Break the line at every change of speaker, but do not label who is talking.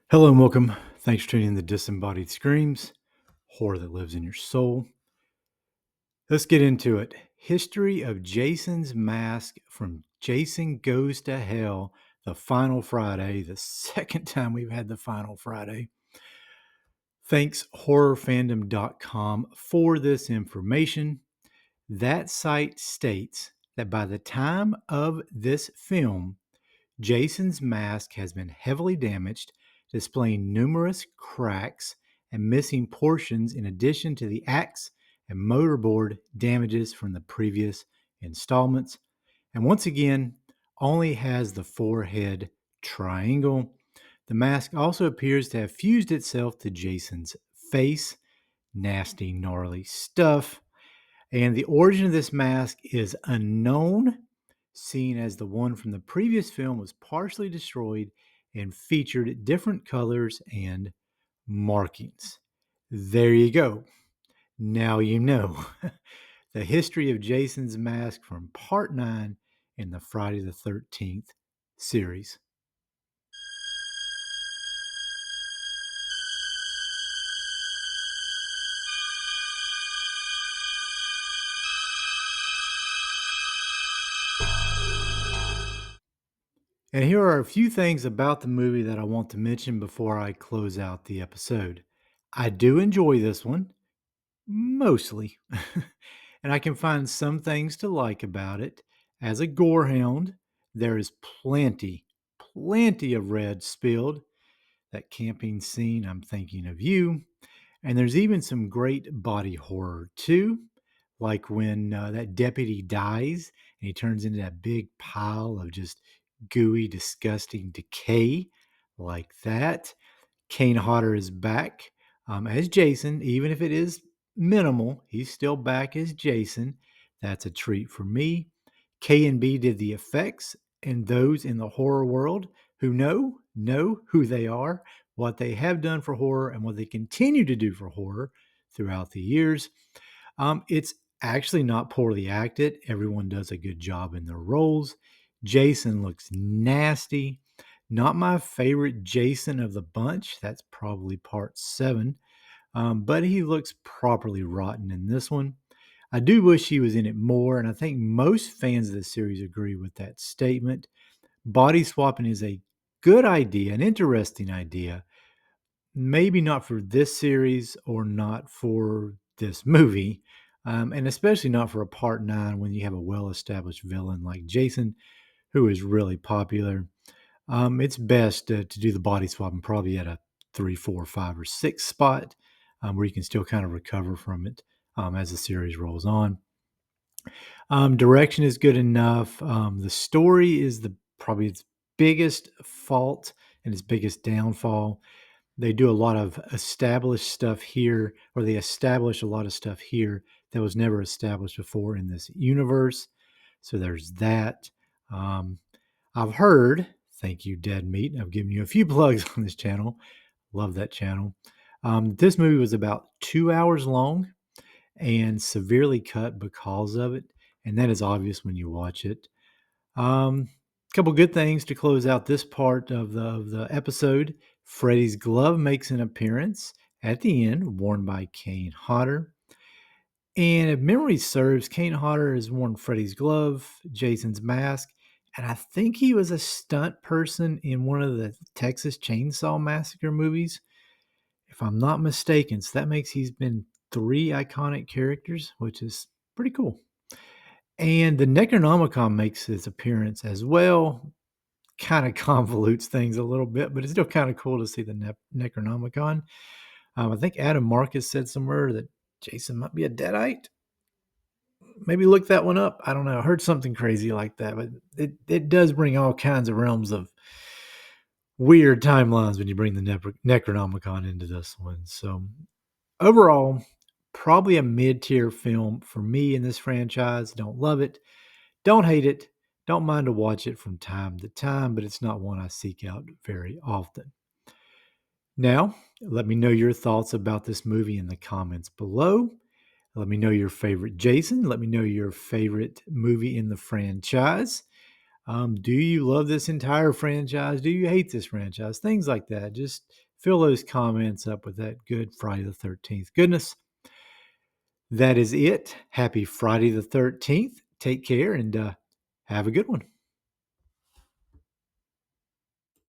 Hello and welcome. Thanks for tuning in to Disembodied Screams, horror that lives in your soul. Let's get into it. History of Jason's Mask from Jason Goes to Hell, the final Friday, the second time we've had the final Friday. Thanks horrorfandom.com for this information. That site states that by the time of this film, Jason's mask has been heavily damaged, displaying numerous cracks and missing portions in addition to the axe and motorboard damages from the previous installments. And once again, only has the forehead triangle. The mask also appears to have fused itself to Jason's face. Nasty, gnarly stuff. And the origin of this mask is unknown, seeing as the one from the previous film was partially destroyed and featured different colors and markings. There you go. Now you know. The history of Jason's mask from part 9 in the Friday the 13th series. And here are a few things about the movie that I want to mention before I close out the episode. I do enjoy this one, mostly. And I can find some things to like about it. As a gorehound, there is plenty of red spilled. That camping scene, I'm thinking of you. And there's even some great body horror too, like when that deputy dies and he turns into that big pile of just gooey, disgusting decay, like that. Kane Hodder is back as Jason, even if it is minimal. He's still back as Jason. That's a treat for me. K and B did the effects, and those in the horror world who know who they are, what they have done for horror, and what they continue to do for horror throughout the years. It's actually not poorly acted. Everyone does a good job in their roles. Jason looks nasty. Not my favorite Jason of the bunch. That's probably part 7. But he looks properly rotten in this one. I do wish he was in it more, and I think most fans of the series agree with that statement. Body swapping is a good idea, an interesting idea. Maybe not for this series or not for this movie, and especially not for a part 9 when you have a well established villain like Jason, who is really popular. It's best to do the body swapping probably at a 3, 4, 5, or 6 spot where you can still kind of recover from it as the series rolls on. Direction is good enough. The story is probably its biggest fault and its biggest downfall. They do a lot of established stuff here, or they establish a lot of stuff here that was never established before in this universe. So there's that. Um, I've heard, thank you, Dead Meat. I've given you a few plugs on this channel. Love that channel. This movie was about 2 hours long and severely cut because of it. And that is obvious when you watch it. Couple good things to close out this part of the episode. Freddy's glove makes an appearance at the end, worn by Kane Hodder. And if memory serves, Kane Hodder has worn Freddy's glove, Jason's mask, and I think he was a stunt person in one of the Texas Chainsaw Massacre movies, if I'm not mistaken. So that makes he's been 3 iconic characters, which is pretty cool. And the Necronomicon makes his appearance as well. Kind of convolutes things a little bit, but it's still kind of cool to see the Necronomicon. I think Adam Marcus said somewhere that Jason might be a Deadite. Maybe look that one up. I don't know. I heard something crazy like that, but it does bring all kinds of realms of weird timelines when you bring the Necronomicon into this one. So overall, probably a mid-tier film for me in this franchise. Don't love it. Don't hate it. Don't mind to watch it from time to time, but it's not one I seek out very often. Now, let me know your thoughts about this movie in the comments below. Let me know your favorite Jason. Let me know your favorite movie in the franchise. Do you love this entire franchise? Do you hate this franchise? Things like that. Just fill those comments up with that good Friday the 13th goodness. That is it. Happy Friday the 13th. Take care and have a good one.